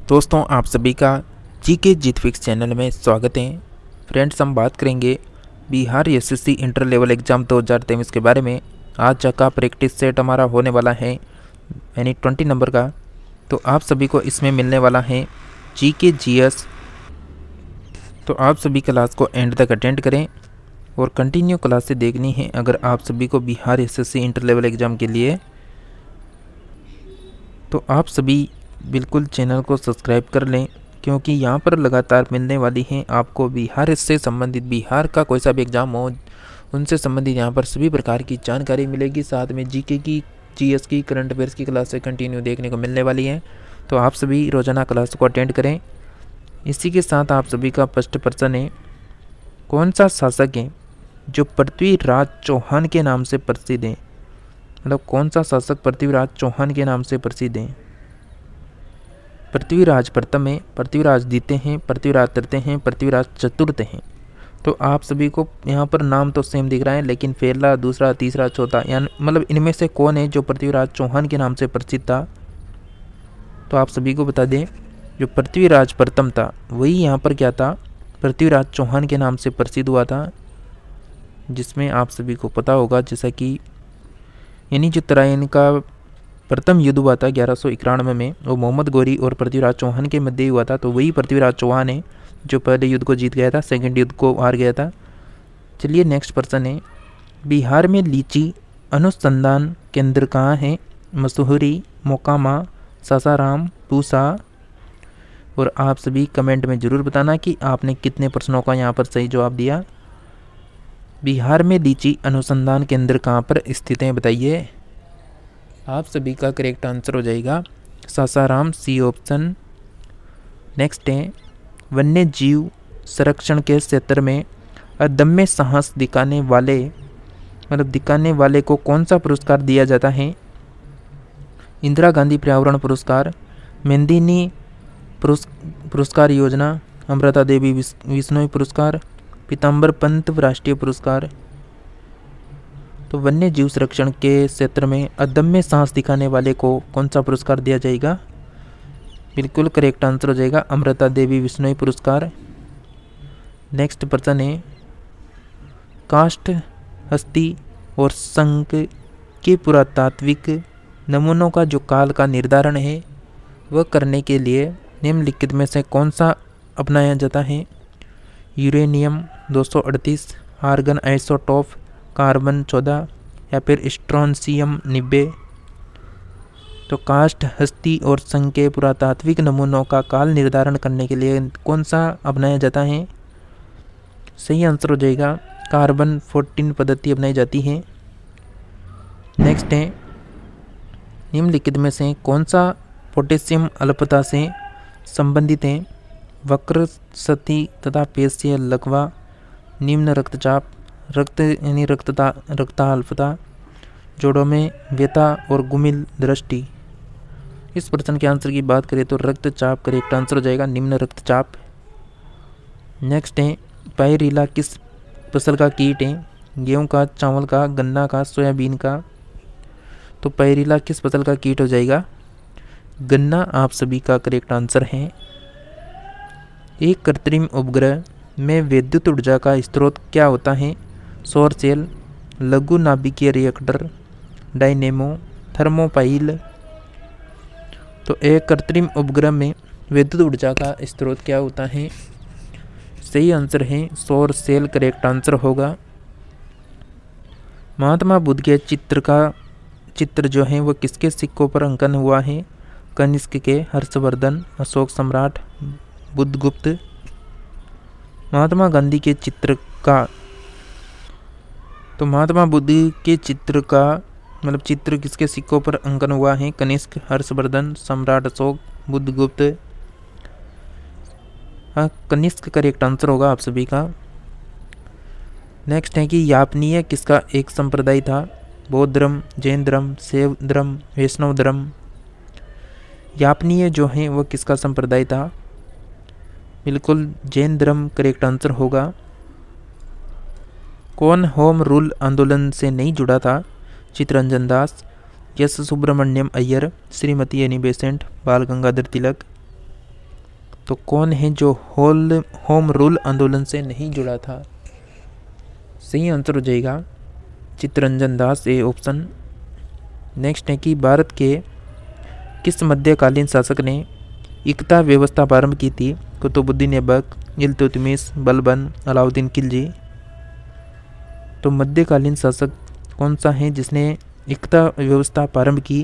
दोस्तों, आप सभी का जीके जीत फिक्स चैनल में स्वागत है। फ्रेंड्स, हम बात करेंगे Bihar SSC inter level exam 2023 के बारे में। आज का प्रैक्टिस सेट हमारा होने वाला है यानी 20 नंबर का। तो आप सभी को इसमें मिलने वाला है जीके जीएस। तो आप सभी क्लास को एंड तक अटेंड करें और कंटिन्यू क्लास से देखनी है अगर आप सभी को Bihar SSC inter level exam के लिए। तो आप सभी बिल्कुल चैनल को सब्सक्राइब कर लें, क्योंकि यहाँ पर लगातार मिलने वाली हैं आपको बिहार से संबंधित, बिहार का कोई सा भी एग्ज़ाम हो उनसे संबंधित यहाँ पर सभी प्रकार की जानकारी मिलेगी। साथ में जीके की, जीएस की, करंट अफेयर्स की क्लास से कंटिन्यू देखने को मिलने वाली है। तो आप सभी रोजाना क्लास को अटेंड करें। इसी के साथ आप सभी का फर्स्ट प्रश्न है, कौन सा शासक है जो पृथ्वीराज चौहान के नाम से प्रसिद्ध है? मतलब कौन सा शासक पृथ्वीराज चौहान के नाम से प्रसिद्ध है? पृथ्वीराज प्रथम है, पृथ्वीराज द्वितीय हैं, पृथ्वीराज तृतीय हैं, पृथ्वीराज चतुर्थ हैं। तो आप सभी को यहाँ पर नाम तो सेम दिख रहा है, लेकिन पहला, दूसरा, तीसरा, चौथा, यानी मतलब इनमें से कौन है जो पृथ्वीराज चौहान के नाम से प्रसिद्ध था? तो आप सभी को बता दें, जो पृथ्वीराज प्रथम था वही यहाँ पर क्या था, पृथ्वीराज चौहान के नाम से प्रसिद्ध हुआ था। जिसमें आप सभी को पता होगा, जैसा कि यानी जो तराइन का प्रथम युद्ध हुआ था 1191 में, वो मोहम्मद गोरी और पृथ्वीराज चौहान के मध्य हुआ था। तो वही पृथ्वीराज चौहान है जो पहले युद्ध को जीत गया था, सेकंड युद्ध को हार गया था। चलिए नेक्स्ट प्रश्न है, बिहार में लीची अनुसंधान केंद्र कहाँ है? मसूरी, मोकामा, सासाराम, पूसा। और आप सभी कमेंट में ज़रूर बताना कि आपने कितने प्रश्नों का यहाँ पर सही जवाब दिया। बिहार में लीची अनुसंधान केंद्र कहाँ पर स्थित है, बताइए। आप सभी का करेक्ट आंसर हो जाएगा सासाराम, सी ऑप्शन। नेक्स्ट है, वन्य जीव संरक्षण के क्षेत्र में अदम्य साहस दिखाने वाले को कौन सा पुरस्कार दिया जाता है? इंदिरा गांधी पर्यावरण पुरस्कार, मेंदिनी पुरस्कार योजना, अमृता देवी विश्नोई पुरस्कार, पीताम्बर पंत राष्ट्रीय पुरस्कार। तो वन्य जीव संरक्षण के क्षेत्र में अदम्य साहस दिखाने वाले को कौन सा पुरस्कार दिया जाएगा? बिल्कुल करेक्ट आंसर हो जाएगा अमृता देवी विश्नोई पुरस्कार। नेक्स्ट प्रश्न है, काष्ठ, हस्ती और शंख के पुरातात्विक नमूनों का जो काल का निर्धारण है वह करने के लिए निम्नलिखित में से कौन सा अपनाया जाता है? यूरेनियम 238, आर्गन आइसोटोप, कार्बन 14 या फिर स्ट्रोंशियम 90। तो काष्ठ, हस्ती और शंख के पुरातात्विक नमूनों का काल निर्धारण करने के लिए कौन सा अपनाया जाता है? सही आंसर हो जाएगा कार्बन 14 पद्धति अपनाई जाती है। नेक्स्ट है, निम्नलिखित में से कौन सा पोटेशियम अल्पता से संबंधित है? वक्र सती तथा पेशीय लकवा, निम्न रक्तचाप, रक्ताल्पता, जोड़ों में व्यथा और गुमिल दृष्टि। इस प्रश्न के आंसर की बात करें तो रक्तचाप करेक्ट आंसर हो जाएगा, निम्न रक्तचाप। नेक्स्ट है, पायरिला किस फसल का कीट है? गेहूं का, चावल का, गन्ना का, सोयाबीन का। तो पायरिला किस फसल का कीट हो जाएगा? गन्ना आप सभी का करेक्ट आंसर है। एक कृत्रिम उपग्रह में विद्युत ऊर्जा का स्रोत क्या होता है? सौर सेल, लघु नाभिकीय रिएक्टर, डायनेमो, थर्मोपाइल। तो एक कृत्रिम उपग्रह में विद्युत ऊर्जा का स्रोत क्या होता है? सही आंसर है सौर सेल, करेक्ट आंसर होगा। महात्मा बुद्ध के चित्र जो है वो किसके सिक्कों पर अंकन हुआ है? कनिष्क के, हर्षवर्धन, अशोक सम्राट, बुद्धगुप्त। महात्मा गांधी के चित्र का, तो महात्मा बुद्ध के चित्र का मतलब चित्र किसके सिक्कों पर अंकन हुआ है? कनिष्क, हर्षवर्धन, सम्राट अशोक, बुद्धगुप्त। हाँ, कनिष्क करेक्ट आंसर होगा आप सभी का। नेक्स्ट है कि यापनीय किसका एक संप्रदाय था? बौद्ध धर्म, जैन धर्म, शैव धर्म, वैष्णव धर्म। यापनीय जो है वह किसका संप्रदाय था? बिल्कुल जैन धर्म करेक्ट आंसर होगा। कौन होम रूल आंदोलन से नहीं जुड़ा था? Chittaranjan Das, S Subramaniam Iyer, Shrimati Annie Besant, Bal Gangadhar तिलक। तो कौन है जो होम रूल आंदोलन से नहीं जुड़ा था? सही आंसर हो जाएगा Chittaranjan Das, A option. Next है कि भारत के किस मध्यकालीन शासक ने इकता व्यवस्था प्रारंभ की थी? कुतुबुद्दीन ऐबक, इल्तुतमिश, बलबन, अलाउद्दीन खिलजी। तो मध्यकालीन शासक कौन सा है जिसने इकता व्यवस्था प्रारंभ की?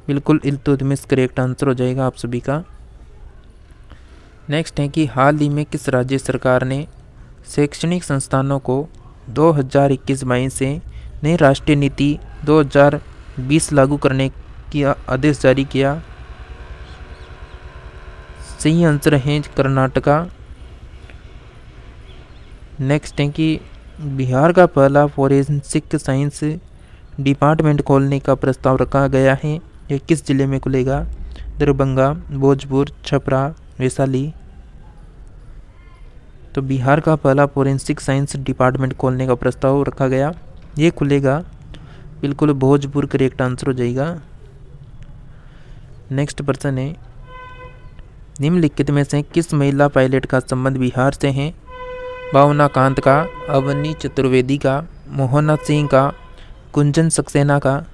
बिल्कुल इल्तुतमिश करेक्ट आंसर हो जाएगा आप सभी का। नेक्स्ट है कि हाल ही में किस राज्य सरकार ने शैक्षणिक संस्थानों को 2021-22 से नई राष्ट्रीय नीति 2020 लागू करने की आदेश जारी किया? सही आंसर है कर्नाटका। नेक्स्ट है कि बिहार का पहला फॉरेंसिक साइंस डिपार्टमेंट खोलने का प्रस्ताव रखा गया है। यह किस जिले में खुलेगा? दरभंगा, भोजपुर, छपरा, वैशाली। तो बिहार का पहला फॉरेंसिक साइंस डिपार्टमेंट खोलने का प्रस्ताव रखा गया, ये खुलेगा बिल्कुल भोजपुर करेक्ट आंसर हो जाएगा। नेक्स्ट प्रश्न है निम्नलिखित में से किस महिला पायलट का संबंध बिहार से है? भावना कांत का, अवनी चतुर्वेदी का, मोहना सिंह का, कुंजन सक्सेना का।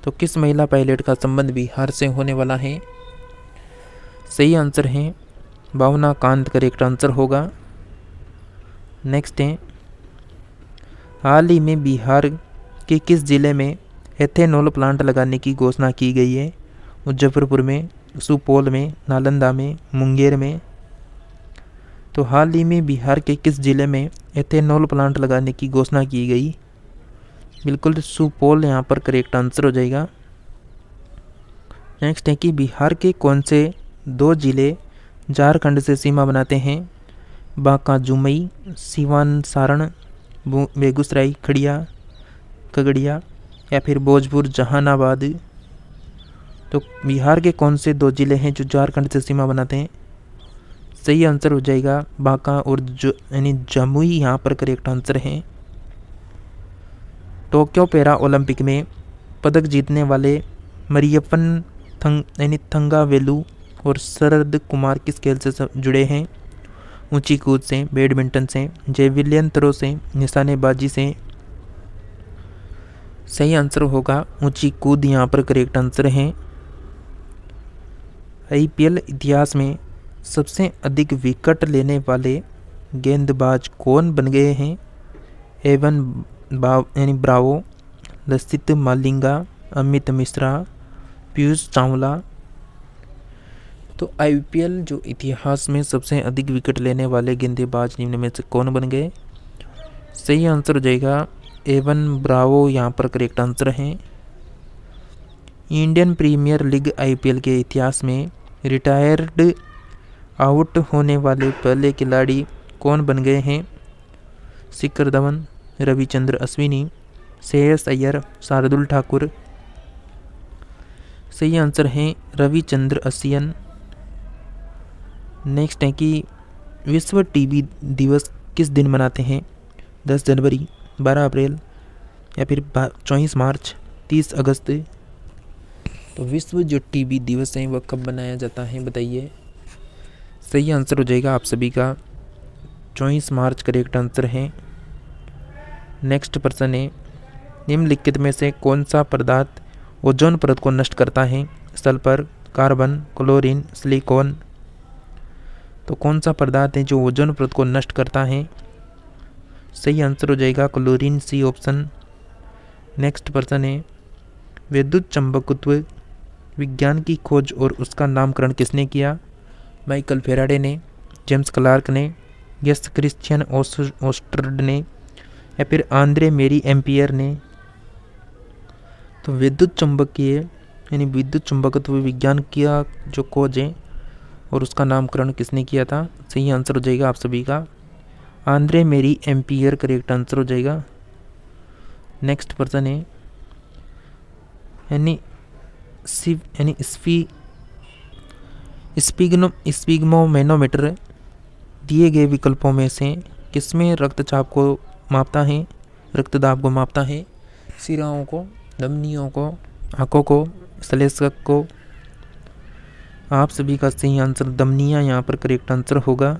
तो किस महिला पायलट का संबंध बिहार से होने वाला है? सही आंसर है भावना कांत करेक्ट आंसर होगा। नेक्स्ट है हाल ही में बिहार के किस जिले में एथेनॉल प्लांट लगाने की घोषणा की गई है? मुजफ्फरपुर में, सुपौल में, नालंदा में, मुंगेर में। तो हाल ही में बिहार के किस जिले में एथेनॉल प्लांट लगाने की घोषणा की गई? बिल्कुल सुपौल यहाँ पर करेक्ट आंसर हो जाएगा। नेक्स्ट है कि बिहार के कौन से 2 जिले झारखंड से सीमा बनाते हैं? बांका जुमई, सिवान सारण, बेगूसराय खगड़िया या फिर भोजपुर जहानाबाद। तो बिहार के कौन से 2 जिले हैं जो झारखंड से सीमा बनाते हैं? सही आंसर हो जाएगा बांका और यानी जमुई यहाँ पर करेक्ट आंसर है। टोक्यो पैरा ओलंपिक में पदक जीतने वाले मरियप्पन थंगावेलु और शरद कुमार किस खेल से जुड़े हैं? ऊंची कूद से, बैडमिंटन से, जेवलिन थ्रो से, निशानेबाजी से। सही आंसर होगा ऊंची कूद यहाँ पर करेक्ट आंसर है। आईपीएल इतिहास में सबसे अधिक विकेट लेने वाले गेंदबाज कौन बन गए हैं? Dwayne Bravo, Lasith Malinga, Amit Mishra, Piyush Chawla. तो आईपीएल जो इतिहास में सबसे अधिक विकेट लेने वाले गेंदबाज निम्न में से कौन बन गए? सही आंसर हो जाएगा एवन ब्रावो यहाँ पर करेक्ट आंसर है। इंडियन प्रीमियर लीग आईपीएल के इतिहास में रिटायर्ड आउट होने वाले पहले खिलाड़ी कौन बन गए हैं? शिखर धवन, रविचंद्र अश्विनी, श्रेयस अय्यर, शार्दुल ठाकुर। सही आंसर है रविचंद्र अश्विन। नेक्स्ट है कि विश्व टीबी दिवस किस दिन मनाते हैं? 10 जनवरी, 12 अप्रैल या फिर 24 मार्च, 30 अगस्त। तो विश्व जो टीबी दिवस है वह कब मनाया जाता है बताइए? सही आंसर हो जाएगा आप सभी का 24 मार्च करेक्ट आंसर है। नेक्स्ट प्रश्न है निम्नलिखित में से कौन सा पदार्थ ओजोन परत को नष्ट करता है? Sulphur, carbon, chlorine, silicon. तो कौन सा पदार्थ है जो ओजोन परत को नष्ट करता है? सही आंसर हो जाएगा क्लोरीन, सी ऑप्शन। नेक्स्ट प्रश्न है विद्युत चंबकत्व विज्ञान की खोज और उसका नामकरण किसने किया? माइकल फेराडे ने, जेम्स क्लार्क ने, यस क्रिश्चियन ओस्टर्ड ने या फिर आंद्रे मेरी एम्पियर ने। तो विद्युत चुंबकत्व विज्ञान की जो खोज है और उसका नामकरण किसने किया था? सही आंसर हो जाएगा आप सभी का आंद्रे मेरी एम्पियर करेक्ट आंसर हो जाएगा। नेक्स्ट प्रश्न है स्पिग्मोमेनोमीटर दिए गए विकल्पों में से किसमें रक्तचाप को मापता है, रक्तदाब को मापता है? सिराओं को, धमनियों को, आँखों को, श्लेष्मक को। आप सभी का सही आंसर दमनिया यहाँ पर करेक्ट आंसर होगा।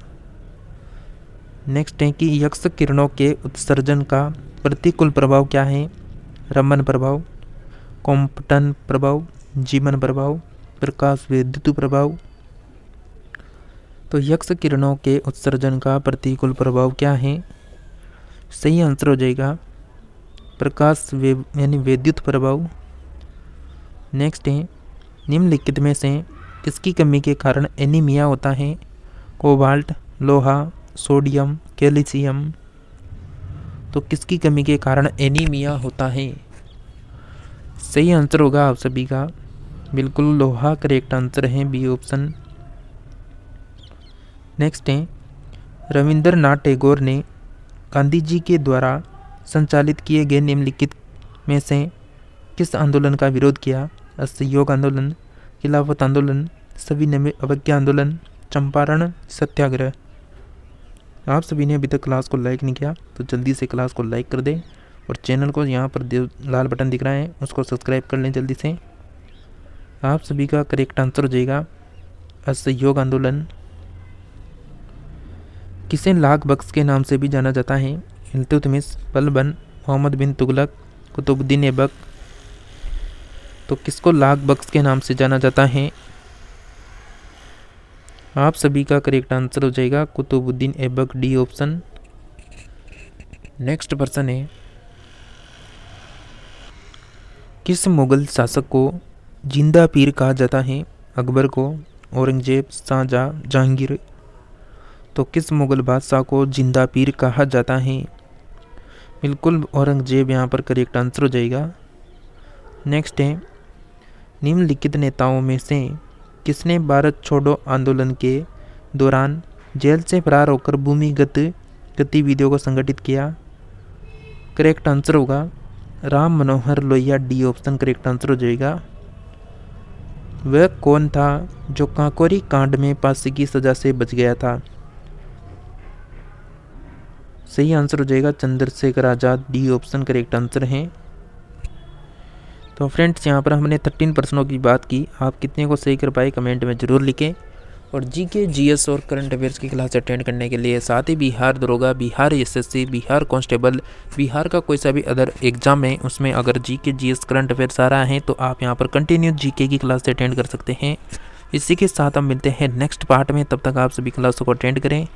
नेक्स्ट है कि यक्ष किरणों के उत्सर्जन का प्रतिकूल प्रभाव क्या है? रमन प्रभाव, कॉम्पटन प्रभाव, जीवन प्रभाव, प्रकाश विद्युत प्रभाव। तो यक्ष किरणों के उत्सर्जन का प्रतिकूल प्रभाव क्या है? सही आंसर हो जाएगा प्रकाश यानी विद्युत प्रभाव। नेक्स्ट है निम्नलिखित में से किसकी कमी के कारण एनीमिया होता है? कोबाल्ट, लोहा, सोडियम, कैल्शियम। तो किसकी कमी के कारण एनीमिया होता है? सही आंसर होगा आप सभी का बिल्कुल लोहा करेक्ट आंसर है, बी ऑप्शन। नेक्स्ट है रविंद्रनाथ टैगोर ने गांधी जी के द्वारा संचालित किए गए निम्नलिखित में से किस आंदोलन का विरोध किया? असहयोग आंदोलन, खिलाफत आंदोलन, सविनय अवज्ञा आंदोलन, चंपारण सत्याग्रह। आप सभी ने अभी तक क्लास को लाइक नहीं किया तो जल्दी से क्लास को लाइक कर दें और चैनल को यहाँ पर लाल बटन दिख रहा है उसको सब्सक्राइब कर लें जल्दी से। आप सभी का करेक्ट आंसर हो जाएगा असहयोग आंदोलन। किसे लाख बख्श के नाम से भी जाना जाता है? इल्तुतमिश, बलबन, मोहम्मद बिन तुगलक, कुतुबुद्दीन ऐबक। तो किसको लाख बख्श के नाम से जाना जाता है? आप सभी का करेक्ट आंसर हो जाएगा Qutubuddin Aibak, D option. Next प्रश्न है किस मुगल शासक को जिंदा पीर कहा जाता है? अकबर को, औरंगजेब, शाहजहां, जहांगीर। तो किस मुगल बादशाह को जिंदा पीर कहा जाता है? बिल्कुल औरंगजेब यहाँ पर करेक्ट आंसर हो जाएगा। नेक्स्ट है निम्नलिखित नेताओं में से किसने भारत छोड़ो आंदोलन के दौरान जेल से फरार होकर भूमिगत गतिविधियों को संगठित किया? करेक्ट आंसर होगा Ram Manohar Lohia, D option correct answer हो जाएगा। वह कौन था जो काकोरी कांड में फांसी की सजा से बच गया था? सही आंसर हो जाएगा Chandrashekhar Azad, D option correct answer है। तो फ्रेंड्स यहाँ पर हमने 13 प्रश्नों की बात की। आप कितने को सही कर पाए कमेंट में ज़रूर लिखें। और जीके, जीएस और करंट अफेयर्स की क्लास अटेंड करने के लिए, साथ ही बिहार दरोगा, बिहार एसएससी, बिहार कांस्टेबल, बिहार का कोई सा भी अदर एग्जाम है उसमें अगर जीके, जीएस, करंट अफेयर्स आ रहा है तो आप यहाँ पर कंटिन्यू जीके की क्लास अटेंड कर सकते हैं। इसी के साथ हम मिलते हैं नेक्स्ट पार्ट में, तब तक आप सभी क्लासों को अटेंड करें।